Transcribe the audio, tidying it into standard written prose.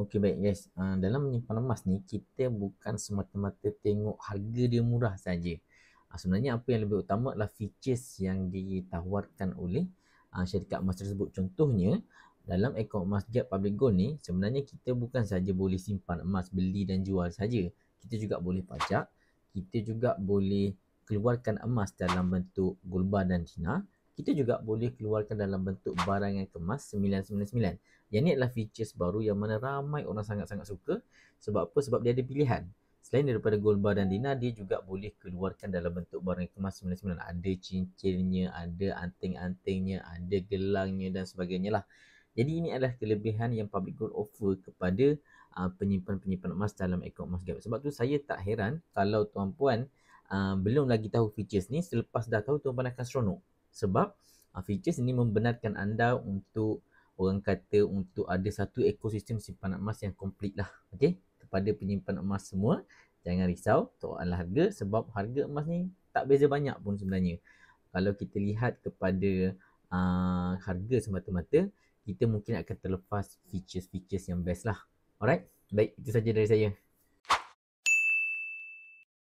Okey, baik guys. Dalam menyimpan emas ni, kita bukan semata-mata tengok harga dia murah saja. Sebenarnya apa yang lebih utama adalah features yang ditawarkan oleh syarikat emas tersebut. Contohnya, dalam akaun emas Gap Public Gold ni, sebenarnya kita bukan saja boleh simpan emas, beli dan jual saja. Kita juga boleh pajak, kita juga boleh keluarkan emas dalam bentuk gold bar dan dinar. Kita juga boleh keluarkan dalam bentuk barangan kemas 999. Yang ni adalah features baru yang mana ramai orang sangat-sangat suka. Sebab apa? Sebab dia ada pilihan. Selain daripada gold bar dan dinar, dia juga boleh keluarkan dalam bentuk barang kemas 99. Ada cincinnya, ada anting-antingnya, ada gelangnya dan sebagainya lah. Jadi ini adalah kelebihan yang Public Gold offer kepada penyimpan-penyimpan emas dalam akaun emas Gap. Sebab tu saya tak heran kalau tuan-puan belum lagi tahu features ni, selepas dah tahu tuan-puan akan seronok. Sebab features ini membenarkan anda untuk, orang kata, untuk ada satu ekosistem simpanan emas yang komplit lah. Okey, kepada penyimpan emas semua, jangan risau soal harga, sebab harga emas ni tak beza banyak pun sebenarnya. Kalau kita lihat kepada harga semata-mata, kita mungkin akan terlepas features-features yang best lah. Alright, baik, itu saja dari saya.